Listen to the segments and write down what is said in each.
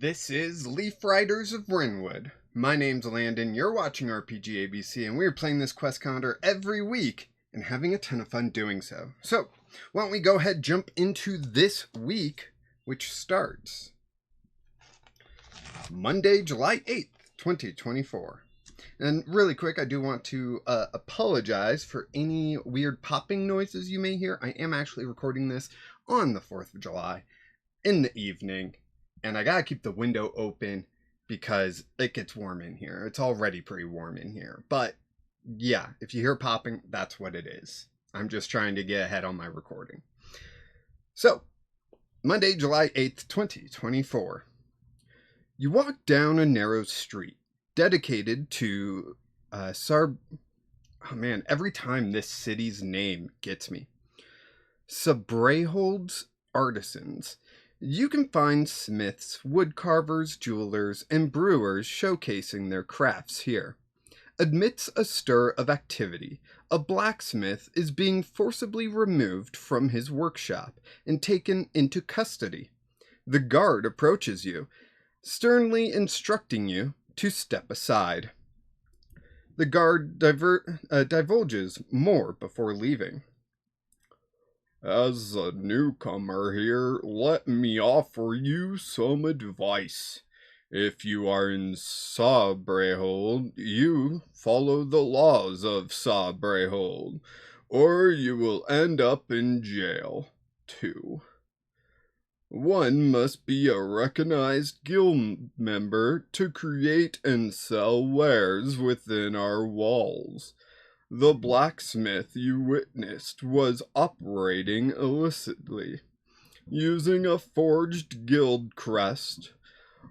This is Leaf Riders of Wrenwood. My name's Landon, you're watching RPG ABC, and we're playing this quest calendar every week and having a ton of fun doing so. So, why don't we go ahead and jump into this week, which starts Monday, July 8th, 2024. And really quick, I do want to apologize for any weird popping noises you may hear. I am actually recording this on the 4th of July in the evening. And I gotta keep the window open because it gets warm in here. It's already pretty warm in here. But yeah, if you hear popping, that's what it is. I'm just trying to get ahead on my recording. So, Monday, July 8th, 2024. You walk down a narrow street dedicated to oh man, every time this city's name gets me. Sabrehold's Artisans. You can find smiths, woodcarvers, jewelers, and brewers showcasing their crafts here. Amidst a stir of activity, a blacksmith is being forcibly removed from his workshop and taken into custody. The guard approaches you, sternly instructing you to step aside. The guard divulges more before leaving. As a newcomer here, let me offer you some advice. If you are in Sabrehold, you follow the laws of Sabrehold, or you will end up in jail, too. One must be a recognized guild member to create and sell wares within our walls. The blacksmith you witnessed was operating illicitly, using a forged guild crest.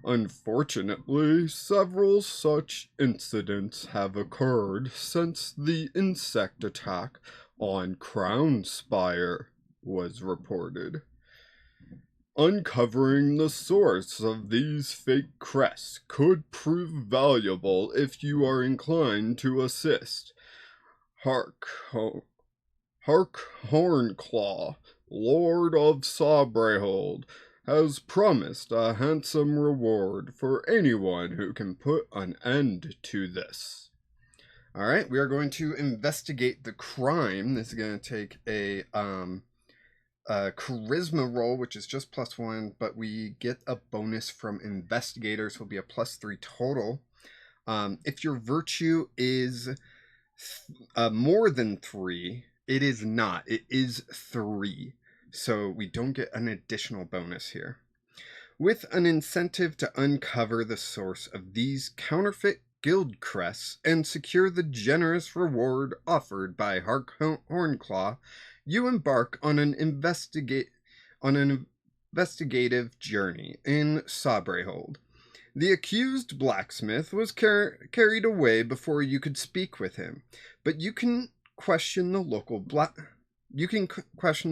Unfortunately, several such incidents have occurred since the insect attack on Crown Spire was reported. Uncovering the source of these fake crests could prove valuable if you are inclined to assist. Hark Hornclaw, Lord of Sabrehold, has promised a handsome reward for anyone who can put an end to this. Alright, we are going to investigate the crime. This is going to take a charisma roll, which is just +1, but we get a bonus from investigators, so it'll be a +3 total. If your virtue is more than 3, it is not. It is 3. So we don't get an additional bonus here. With an incentive to uncover the source of these counterfeit guild crests and secure the generous reward offered by Hornclaw, you embark on an investigative journey in Sabrehold. The accused blacksmith was carried away before you could speak with him, but you can question the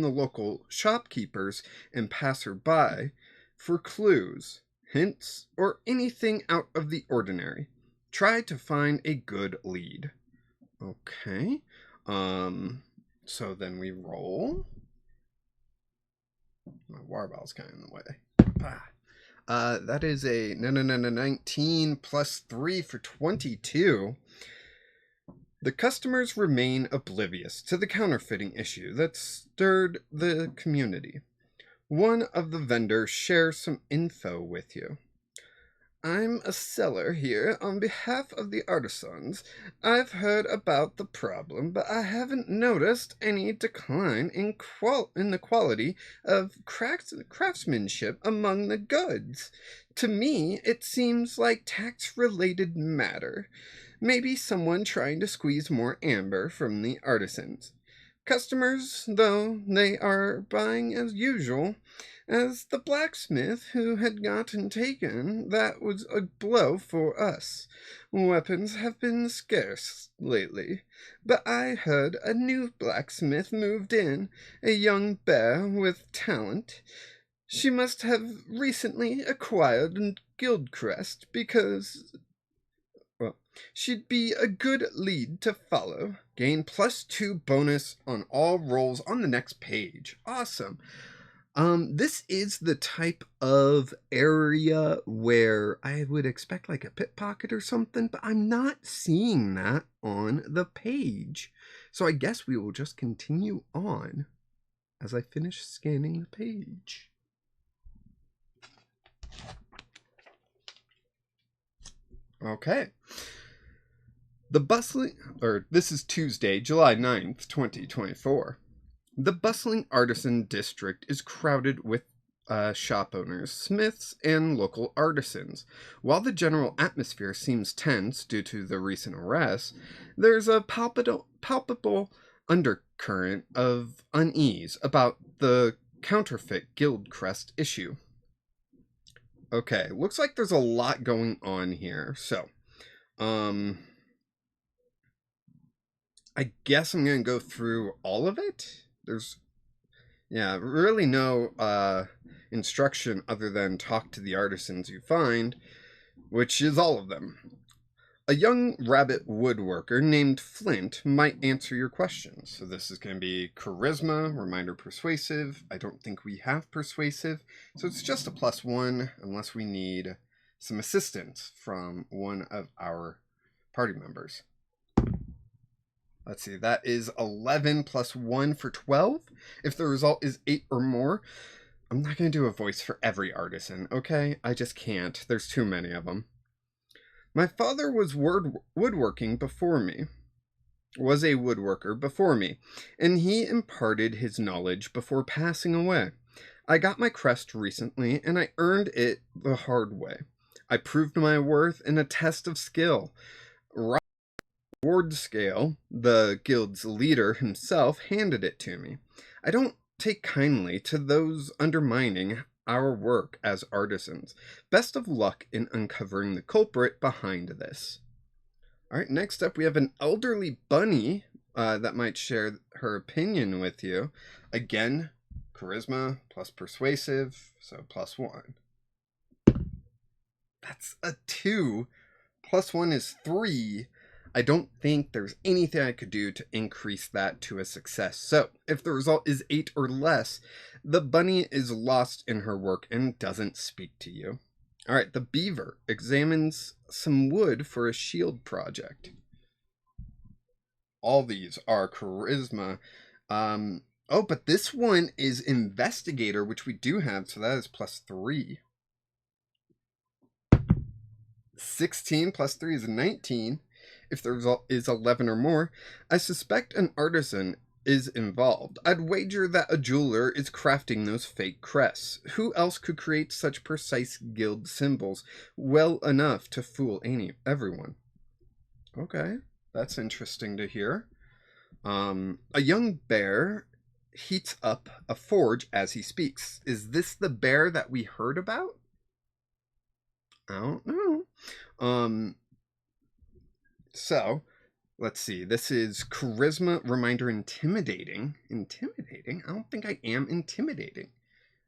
local shopkeepers and passerby for clues, hints, or anything out of the ordinary. Try to find a good lead. Okay. So then we roll. My warbell's kind of in the way. That is a 19 +3 for 22. The customers remain oblivious to the counterfeiting issue that stirred the community. One of the vendors shares some info with you. I'm a seller here on behalf of the artisans. I've heard about the problem, but I haven't noticed any decline in the quality of craftsmanship among the goods. To me, it seems like tax-related matter. Maybe someone trying to squeeze more amber from the artisans. Customers, though, they are buying as usual. As the blacksmith who had gotten taken, that was a blow for us. Weapons have been scarce lately, but I heard a new blacksmith moved in, a young bear with talent. She must have recently acquired a guild crest because... well, she'd be a good lead to follow. Gain +2 bonus on all rolls on the next page. Awesome. This is the type of area where I would expect like a pickpocket or something, but I'm not seeing that on the page. So I guess we will just continue on as I finish scanning the page. Okay. This is Tuesday, July 9th, 2024. The bustling artisan district is crowded with shop owners, smiths, and local artisans. While the general atmosphere seems tense due to the recent arrests, there's a palpable undercurrent of unease about the counterfeit guild crest issue. Okay, looks like there's a lot going on here. So, I guess I'm going to go through all of it. There's, really no instruction other than talk to the artisans you find, which is all of them. A young rabbit woodworker named Flint might answer your questions. So this is going to be charisma, reminder persuasive. I don't think we have persuasive, so it's just a +1 unless we need some assistance from one of our party members. Let's see, that is 11 plus 1 for 12. If the result is 8 or more, I'm not going to do a voice for every artisan, okay? I just can't. There's too many of them. My father was woodworking before me, was a woodworker before me, and he imparted his knowledge before passing away. I got my crest recently, and I earned it the hard way. I proved my worth in a test of skill. Wardscale, the guild's leader himself, handed it to me. I don't take kindly to those undermining our work as artisans. Best of luck in uncovering the culprit behind this. Alright, next up we have an elderly bunny that might share her opinion with you. Again, charisma plus persuasive, so +1. That's a 2. +1 is 3. I don't think there's anything I could do to increase that to a success. So, if the result is 8 or less, the bunny is lost in her work and doesn't speak to you. Alright, the beaver examines some wood for a shield project. All these are charisma. But this one is investigator, which we do have, so that is +3. 16 plus 3 is 19. If the result is 11 or more, I suspect an artisan is involved. I'd wager that a jeweler is crafting those fake crests. Who else could create such precise guild symbols well enough to fool everyone? Okay, that's interesting to hear. A young bear heats up a forge as he speaks. Is this the bear that we heard about? I don't know. So, let's see. This is charisma, reminder, intimidating. Intimidating? I don't think I am intimidating.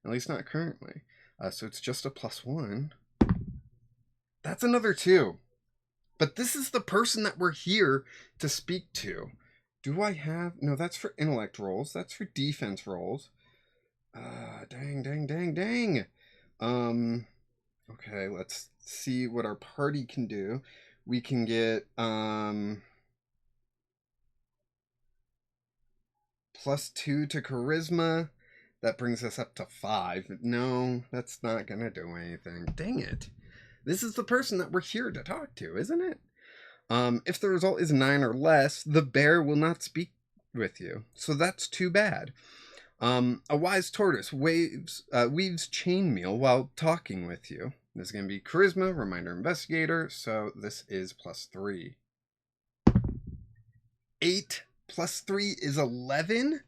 At least not currently. So it's just a +1. That's another 2. But this is the person that we're here to speak to. Do I have... No, that's for intellect rolls. That's for defense rolls. Dang. Okay, let's see what our party can do. We can get +2 to charisma. That brings us up to 5. No, that's not gonna do anything. Dang it. This is the person that we're here to talk to, isn't it? If the result is 9 or less, the bear will not speak with you. So that's too bad. A wise tortoise weaves chainmail while talking with you. This is going to be charisma, reminder, investigator, so this is +3. 8 plus 3 is 11.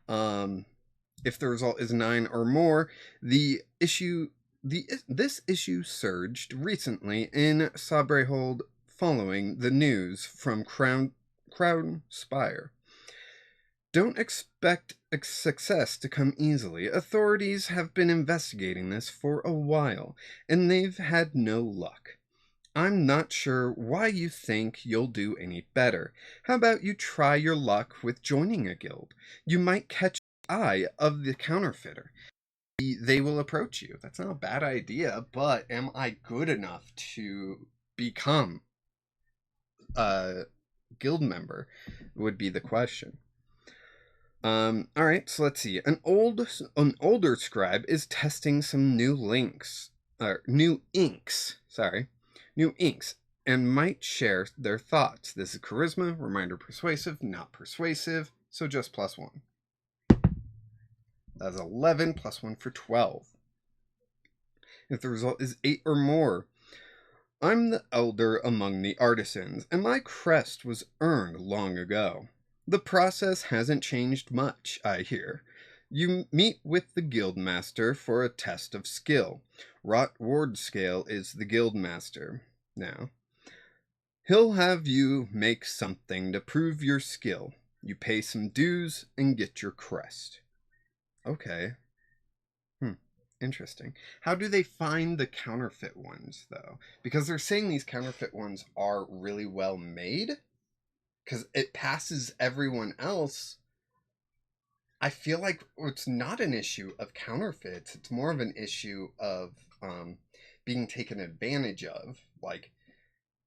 If the result is 9 or more, this issue surged recently in Sabrehold following the news from Crown Spire. Don't expect success to come easily. Authorities have been investigating this for a while, and they've had no luck. I'm not sure why you think you'll do any better. How about you try your luck with joining a guild? You might catch the eye of the counterfeiter. they will approach you. That's not a bad idea, but am I good enough to become a guild member would be the question. All right, so let's see. An older scribe is testing some new new inks, and might share their thoughts. This is charisma, reminder persuasive, not persuasive, so just +1. That's 11 +1 for 12. If the result is 8 or more, I'm the elder among the artisans, and my crest was earned long ago. The process hasn't changed much, I hear. You meet with the guildmaster for a test of skill. Wrenwood Scale is the guildmaster now. He'll have you make something to prove your skill. You pay some dues and get your crest. Okay. Interesting. How do they find the counterfeit ones, though? Because they're saying these counterfeit ones are really well made. Because it passes everyone else. I feel like it's not an issue of counterfeits. It's more of an issue of being taken advantage of. Like,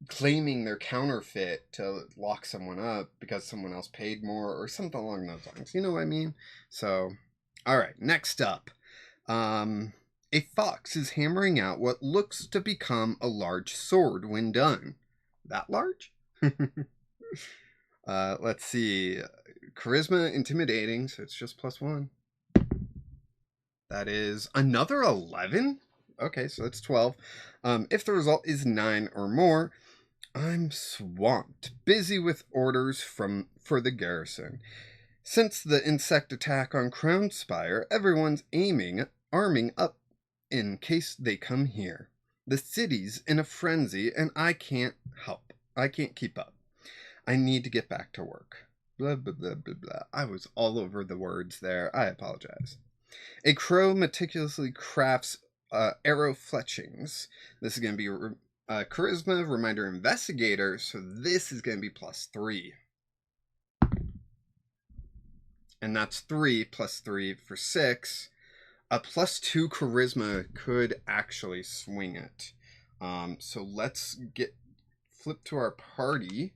claiming they're counterfeit to lock someone up because someone else paid more or something along those lines. You know what I mean? So, all right, next up. A fox is hammering out what looks to become a large sword when done. That large? Let's see. Charisma, intimidating, so it's just +1. That is another 11? Okay, so that's 12. If the result is 9 or more, I'm swamped, busy with orders for the garrison. Since the insect attack on Crown Spire, everyone's arming up in case they come here. The city's in a frenzy, and I can't help. I can't keep up. I need to get back to work. Blah, blah, blah, blah, blah. I was all over the words there. I apologize. A crow meticulously crafts arrow fletchings. This is going to be charisma, reminder, investigator, so this is going to be +3. And that's 3 +3 for 6. A +2 charisma could actually swing it. So let's flip to our party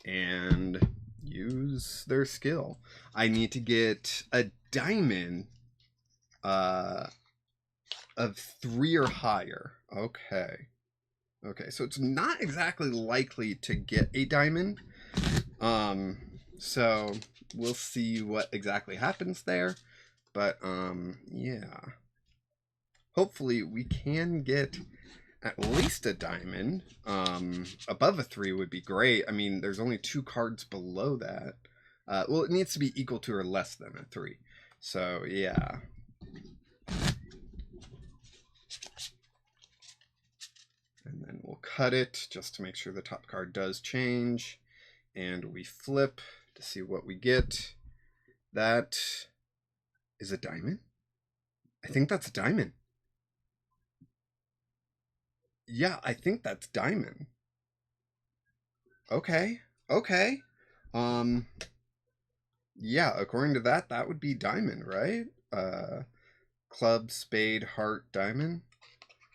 and use their skill. I need to get a diamond of 3 or higher. Okay, so it's not exactly likely to get a diamond. So we'll see what exactly happens there. But, yeah. Hopefully we can get at least a diamond. Above a 3 would be great. I mean, there's only 2 cards below that. Well, it needs to be equal to or less than a 3. So, yeah. And then we'll cut it just to make sure the top card does change. And we flip to see what we get. That is a diamond? I think that's a diamond. Yeah, I think that's diamond. Okay. Yeah, according to that, that would be diamond, right? Club, spade, heart, diamond.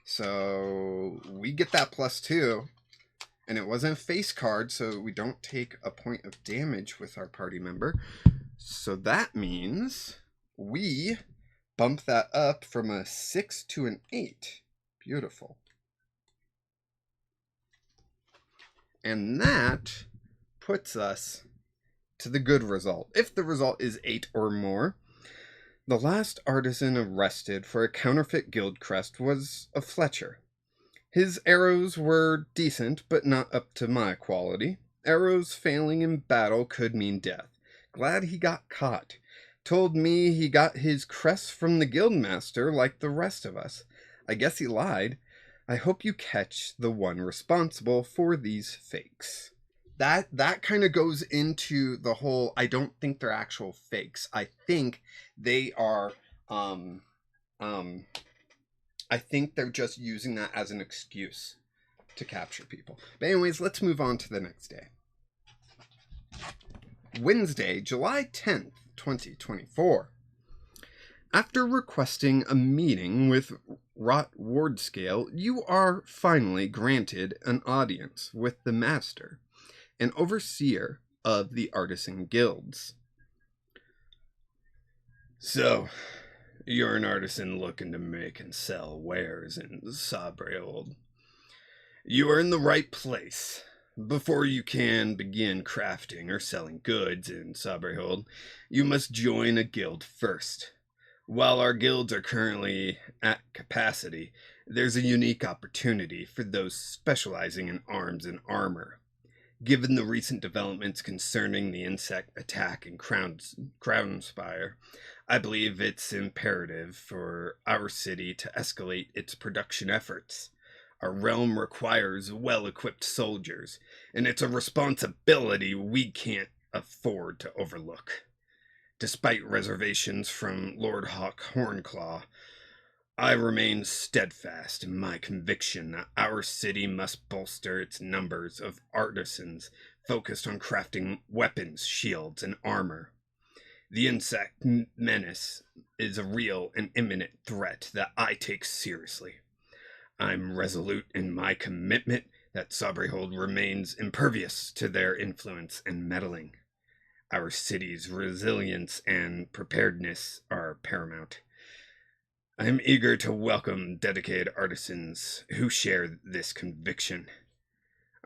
So we get that +2. And it wasn't a face card, so we don't take a point of damage with our party member. So that means we bump that up from a 6 to an 8. Beautiful. And that puts us to the good result. If the result is 8 or more, the last artisan arrested for a counterfeit guild crest was a Fletcher. His arrows were decent, but not up to my quality. Arrows failing in battle could mean death. Glad he got caught. Told me he got his crest from the guildmaster like the rest of us. I guess he lied. I hope you catch the one responsible for these fakes. That kind of goes into the whole, I don't think they're actual fakes. I think they are, I think they're just using that as an excuse to capture people. But anyways, let's move on to the next day. Wednesday, July 10th, 2024. After requesting a meeting with Wrenwood, you are finally granted an audience with the master, an overseer of the artisan guilds. So, you're an artisan looking to make and sell wares in Sabrehold. You are in the right place. Before you can begin crafting or selling goods in Sabrehold, you must join a guild first. While our guilds are currently at capacity, there's a unique opportunity for those specializing in arms and armor. Given the recent developments concerning the insect attack in Crownspire, I believe it's imperative for our city to escalate its production efforts. Our realm requires well-equipped soldiers, and it's a responsibility we can't afford to overlook. Despite reservations from Lord Hawk Hornclaw, I remain steadfast in my conviction that our city must bolster its numbers of artisans focused on crafting weapons, shields, and armor. The insect menace is a real and imminent threat that I take seriously. I'm resolute in my commitment that Sabrehold remains impervious to their influence and meddling. Our city's resilience and preparedness are paramount. I am eager to welcome dedicated artisans who share this conviction.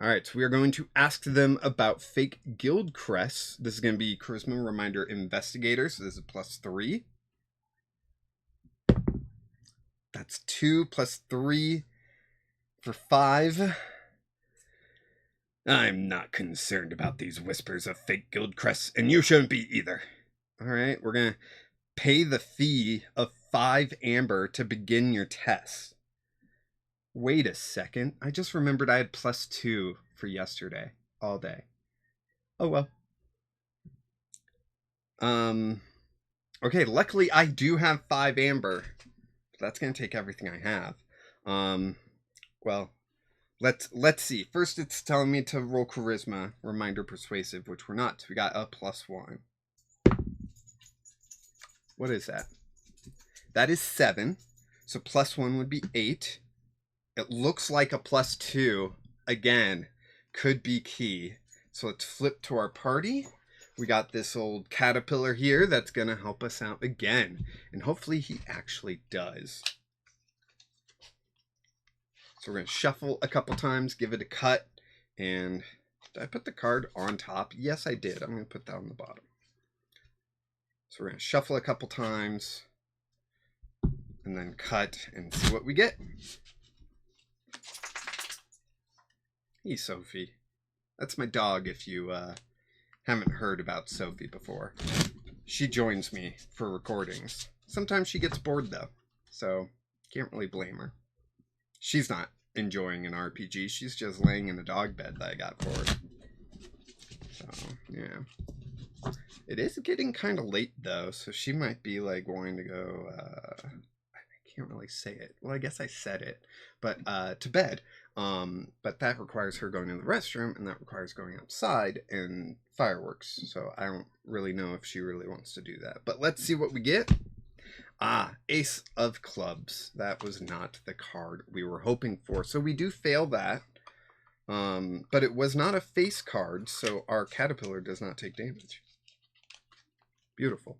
Alright, so we are going to ask them about fake guild crests. This is going to be Charisma Reminder Investigator, so this is +3. That's 2 plus 3 for 5. I'm not concerned about these whispers of fake guild crests, and you shouldn't be either. Alright, we're going to pay the fee of 5 amber to begin your test. Wait a second. I just remembered I had +2 for yesterday. All day. Oh well. Okay, luckily I do have 5 amber. That's going to take everything I have. Well, let's see. First it's telling me to roll charisma, reminder persuasive, which we're not. So we got a +1. What is that? That is 7. So +1 would be 8. It looks like a +2. Again, could be key. So let's flip to our party. We got this old caterpillar here that's going to help us out again. And hopefully he actually does. So we're going to shuffle a couple times, give it a cut. And did I put the card on top? Yes, I did. I'm going to put that on the bottom. So we're going to shuffle a couple times. And then cut and see what we get. Hey, Sophie. That's my dog if you haven't heard about Sophie before. She joins me for recordings. Sometimes she gets bored, though. So, can't really blame her. She's not enjoying an RPG. She's just laying in a dog bed that I got for her. So, yeah. It is getting kind of late, though. So she might be, like, wanting to go... I can't really say it. Well, I guess I said it. But to bed. But that requires her going to the restroom, and that requires going outside and fireworks. So I don't really know if she really wants to do that. But let's see what we get. Ace of Clubs. That was not the card we were hoping for. So we do fail that. But it was not a face card, so our caterpillar does not take damage. Beautiful.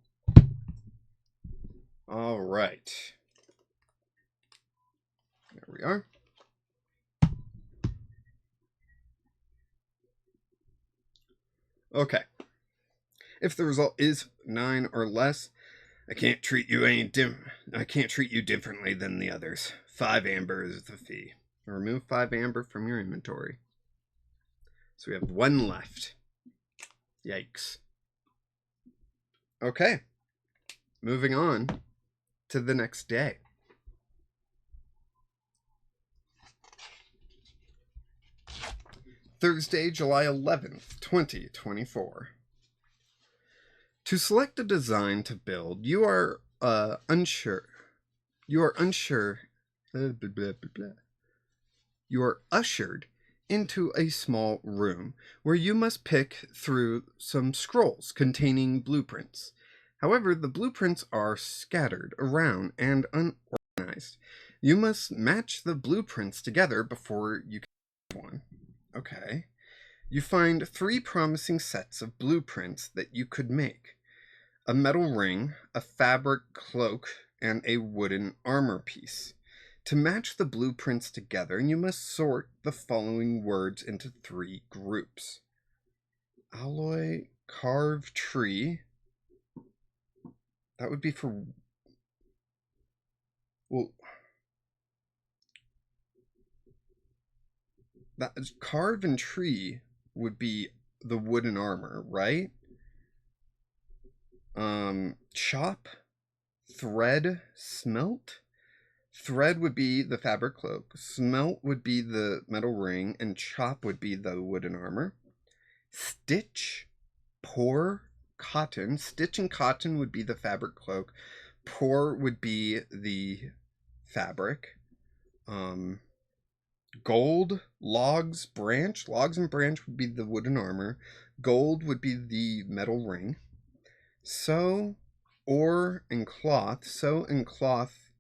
All right. There we are. Okay. If the result is 9 or less, I can't treat you differently than the others. 5 amber is the fee. Remove 5 amber from your inventory. So we have 1 left. Yikes. Okay. Moving on to the next day. Thursday, July 11th, 2024. To select a design to build, you are unsure. You are ushered into a small room where you must pick through some scrolls containing blueprints. However, the blueprints are scattered around and unorganized. You must match the blueprints together before you can one. Okay. You find 3 promising sets of blueprints that you could make: a metal ring, a fabric cloak, and a wooden armor piece. To match the blueprints together, you must sort the following words into 3 groups: alloy, carve, tree. That would be for... well, that is, carve and tree would be the wooden armor, right? Chop, thread, smelt. Thread would be the fabric cloak, smelt would be the metal ring, and chop would be the wooden armor. Stitch, pour, cotton. Stitch and cotton would be the fabric cloak. Pour would be the fabric. Gold, logs, branch. Logs and branch would be the wooden armor. Gold would be the metal ring. Sew, ore, and cloth. Sew and cloth.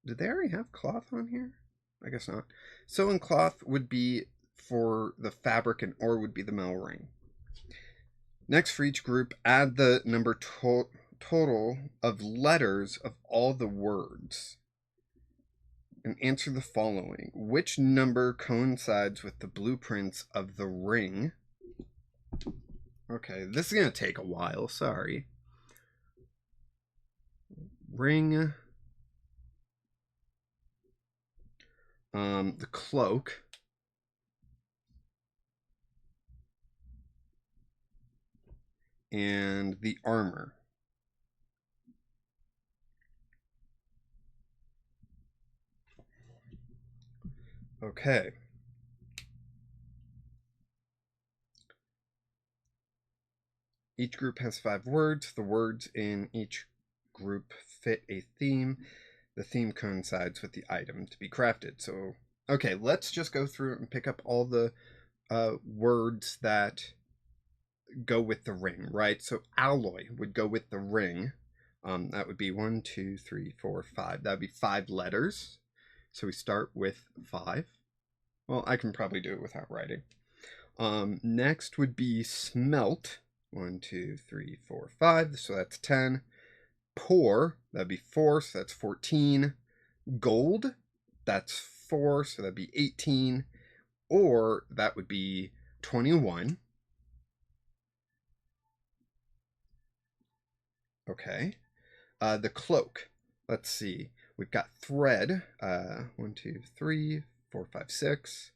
Did they already have cloth on here? I guess not. Sew and cloth would be for the fabric, and ore would be the metal ring. Next, for each group, add the number total of letters of all the words and answer the following. Which number coincides with the blueprints of the ring? Okay, this is going to take a while, sorry. Ring. The cloak. And the armor. Okay. Each group has 5 words. The words in each group fit a theme. The theme coincides with the item to be crafted. So, okay, let's just go through and pick up all the words that go with the ring, right? So alloy would go with the ring. That would be 1, 2, 3, 4, 5. That would be 5 letters. So we start with 5. Well, I can probably do it without writing. Next would be smelt. 1, 2, 3, 4, 5. So that's 10. Pour, that'd be 4. So that's 14. Gold, that's 4. So that'd be 18. Or that would be 21. Okay. The cloak. Let's see. We've got thread. 1, 2, 3, 4, 5, 6.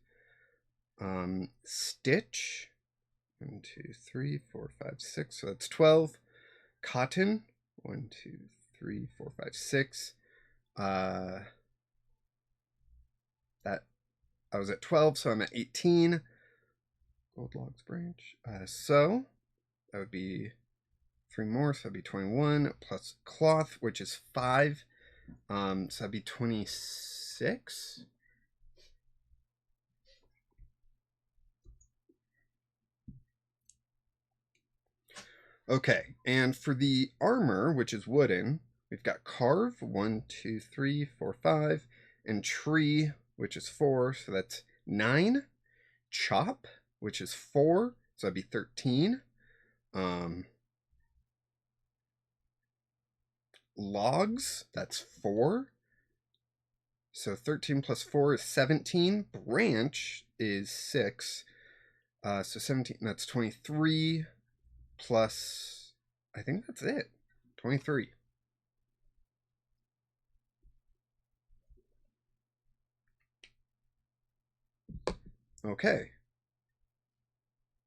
Stitch. 1, 2, 3, 4, 5, 6. So that's 12. Cotton. 1, 2, 3, 4, 5, 6. That I was at 12, so I'm at 18. Gold logs branch. So that would be 3 more, so that'd be 21 plus cloth, which is 5. So that'd be 26. Okay, and for the armor, which is wooden, we've got carve, 1, 2, 3, 4, 5, and tree, which is 4, so that's 9. Chop, which is 4, so that'd be 13. Logs, that's 4. So 13 plus 4 is 17. Branch is 6. So 17, that's 23 plus, I think that's it. 23. Okay.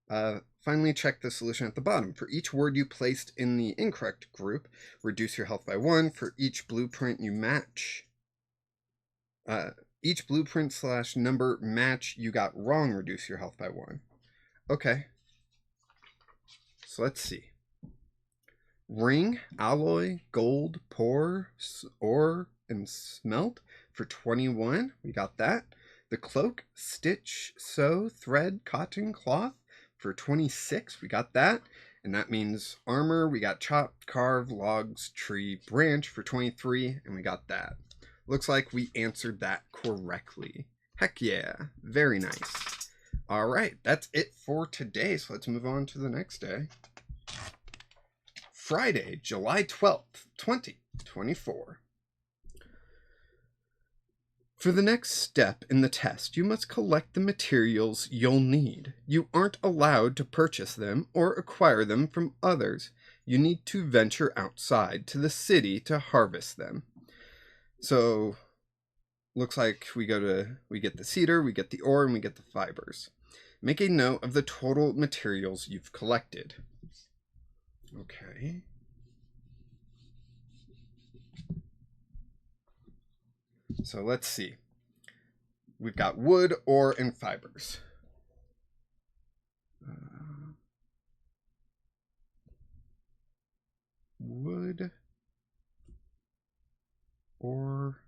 Finally, check the solution at the bottom. For each word you placed in the incorrect group, reduce your health by 1. For each blueprint you match, each blueprint / number match you got wrong, reduce your health by 1. Okay. So let's see. Ring, alloy, gold, pour, ore, and smelt for 21. We got that. The cloak, stitch, sew, thread, cotton, cloth for 26. We got that. And that means armor, we got chop, carve, logs, tree, branch for 23, and we got that. Looks like we answered that correctly. Heck yeah, very nice. All right, that's it for today, so let's move on to the next day. Friday, July 12th, 2024. For the next step in the test, you must collect the materials you'll need. You aren't allowed to purchase them or acquire them from others. You need to venture outside to the city to harvest them. So, looks like we get the cedar, we get the ore, and we get the fibers. Make a note of the total materials you've collected. Okay. So let's see. We've got wood, ore, and fibers. Wood, ore,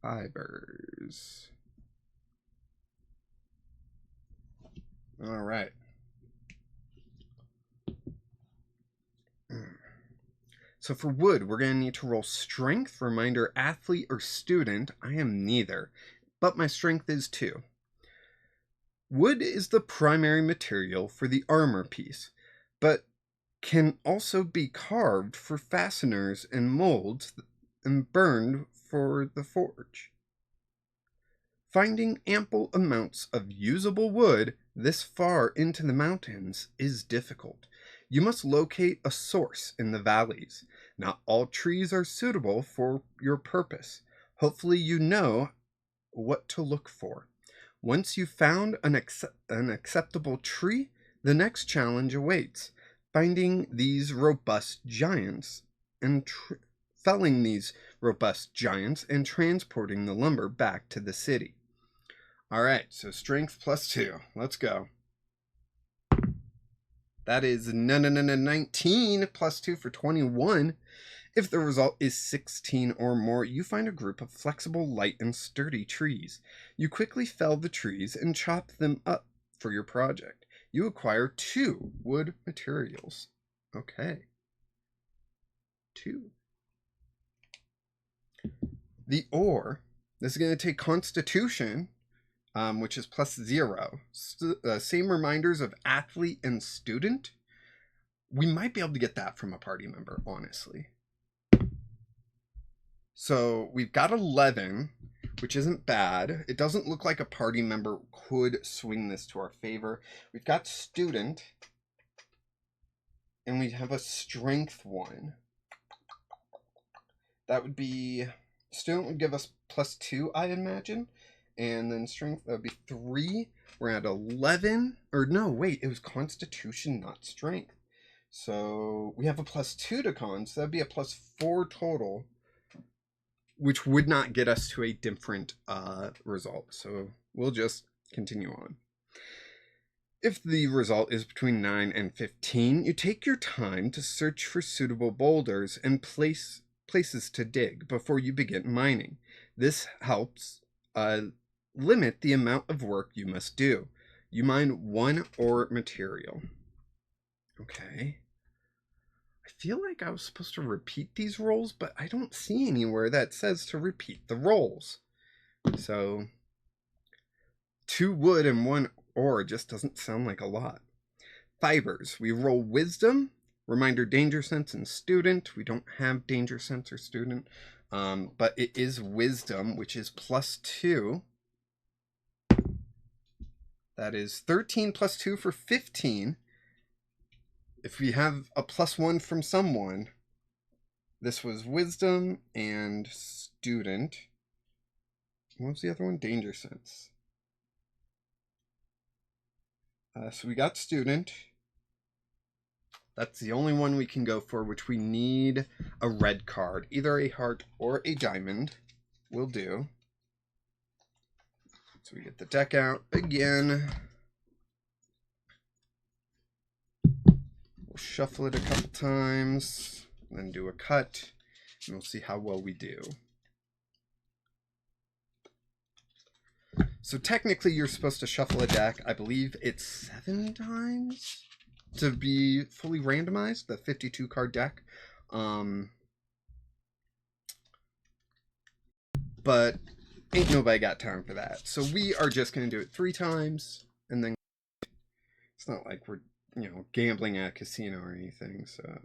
fibers. All right. So for wood, we're going to need to roll strength. Reminder, athlete or student. I am neither, but my strength is 2. Wood is the primary material for the armor piece, but can also be carved for fasteners and molds and burned for the forge. Finding ample amounts of usable wood this far into the mountains is difficult. You must locate a source in the valleys. Not all trees are suitable for your purpose. Hopefully you know what to look for. Once you've found an acceptable tree, the next challenge awaits. Finding these robust giants and felling these robust giants and transporting the lumber back to the city. All right, so strength plus 2. Let's go. That is 19 plus 2 for 21. If the result is 16 or more, you find a group of flexible, light, and sturdy trees. You quickly fell the trees and chop them up for your project. You acquire 2 wood materials. Okay. 2. The ore, this is going to take Constitution, which is plus 0. Same reminders of athlete and student. We might be able to get that from a party member, honestly. So we've got 11, which isn't bad. It doesn't look like a party member could swing this to our favor. We've got student, and we have a strength 1. That would be, student would give us plus 2, I imagine. And then strength, that would be 3. We're at 11. Or no, wait, it was Constitution, not strength. So we have a plus 2 to con, so that'd be a plus 4 total, which would not get us to a different result. So we'll just continue on. If the result is between 9 and 15, you take your time to search for suitable boulders and places to dig before you begin mining. This helps limit the amount of work you must do. You mine 1 ore material. Okay. I feel like I was supposed to repeat these rolls, but I don't see anywhere that says to repeat the rolls. So 2 wood and 1 ore just doesn't sound like a lot. Fibers. We roll wisdom. Reminder, danger sense, and student. We don't have danger sense or student. But it is wisdom, which is plus 2. That is 13 plus 2 for 15. If we have a plus 1 from someone, this was wisdom and student. What was the other one? Danger sense. So we got student. That's the only one we can go for, which we need a red card. Either a heart or a diamond will do. So we get the deck out again. We'll shuffle it a couple times, then do a cut, and we'll see how well we do. So technically you're supposed to shuffle a deck, I believe it's 7 times? to be fully randomized, the 52 card deck. But ain't nobody got time for that. So we are just going to do it 3 times, and then it's not like we're, gambling at a casino or anything, so.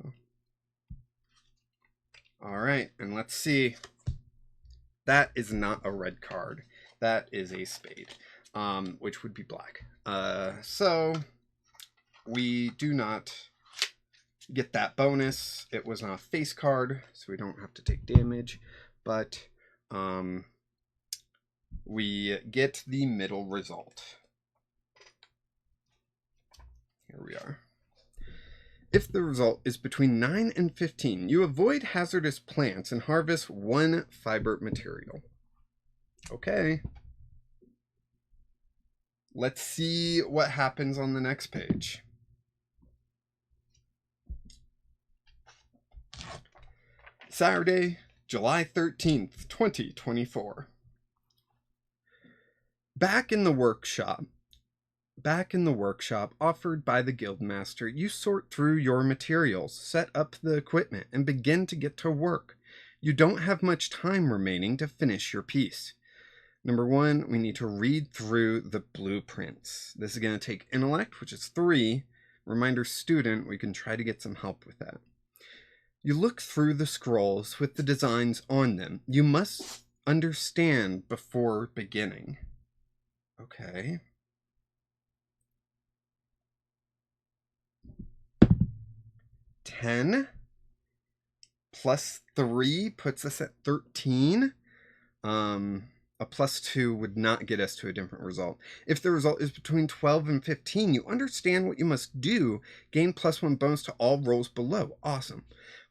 All right, and let's see. That is not a red card. That is a spade, which would be black. So we do not get that bonus. It was not a face card, so we don't have to take damage, but we get the middle result. Here we are. If the result is between 9 and 15, you avoid hazardous plants and harvest 1 fiber material. Okay. Let's see what happens on the next page. Saturday, July 13th, 2024. Back in the workshop offered by the guildmaster, you sort through your materials, set up the equipment, and begin to get to work. You don't have much time remaining to finish your piece. Number 1, we need to read through the blueprints. This is going to take intellect, which is 3. Reminder student, we can try to get some help with that. You look through the scrolls with the designs on them. You must understand before beginning. Okay. $10 plus 3 puts us at 13. A plus 2 would not get us to a different result. If the result is between 12 and 15, you understand what you must do. Gain plus 1 bonus to all rolls below. Awesome.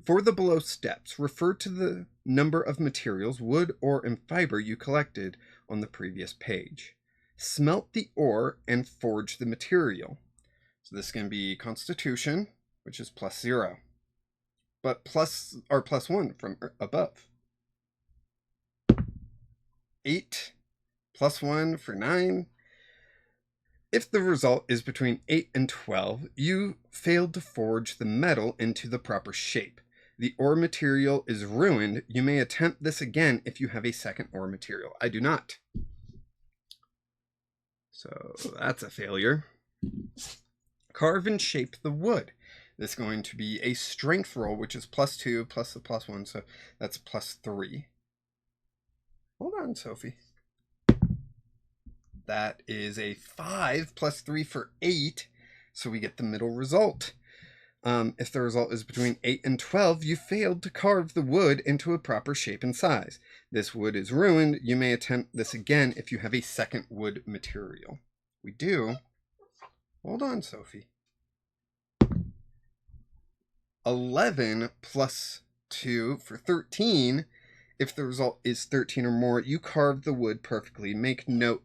For the below steps, refer to the number of materials, wood, ore, and fiber you collected on the previous page. Smelt the ore and forge the material. So this is going to be Constitution, which is plus 0, but plus 1 from above. 8 plus 1 for 9. If the result is between 8 and 12, you failed to forge the metal into the proper shape. The ore material is ruined. You may attempt this again if you have a second ore material. I do not. So that's a failure. Carve and shape the wood. This is going to be a strength roll, which is plus 2 plus the plus 1, so that's plus 3. Hold on, Sophie. That is a 5 plus 3 for 8, so we get the middle result. If the result is between 8 and 12, you failed to carve the wood into a proper shape and size. This wood is ruined. You may attempt this again if you have a second wood material. We do. Hold on, Sophie. 11 plus 2 for 13. If the result is 13 or more, you carve the wood perfectly. Make note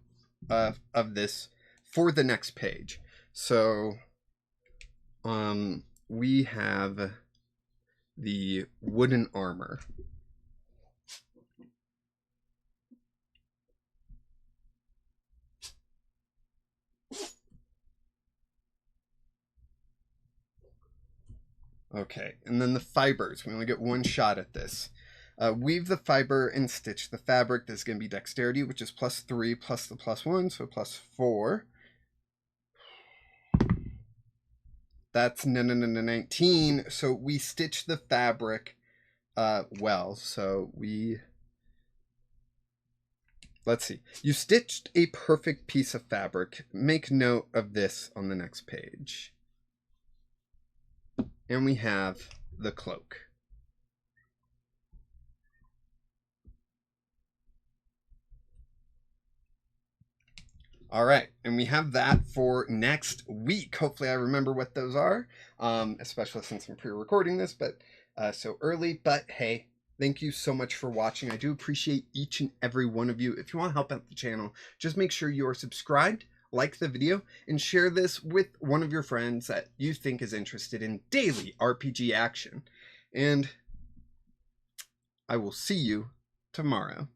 of this for the next page. So we have the wooden armor. Okay, and then the fibers. We only get 1 shot at this. Weave the fiber and stitch the fabric. This is going to be dexterity, which is plus 3 plus the plus 1, so plus 4. That's 19. So we stitch the fabric well. So let's see. You stitched a perfect piece of fabric. Make note of this on the next page. And we have the cloak. All right, and we have that for next week. Hopefully I remember what those are, especially since I'm pre-recording this, but so early. But hey, thank you so much for watching. I do appreciate each and every one of you. If you want to help out the channel, just make sure you are subscribed, like the video, and share this with one of your friends that you think is interested in daily RPG action. And I will see you tomorrow.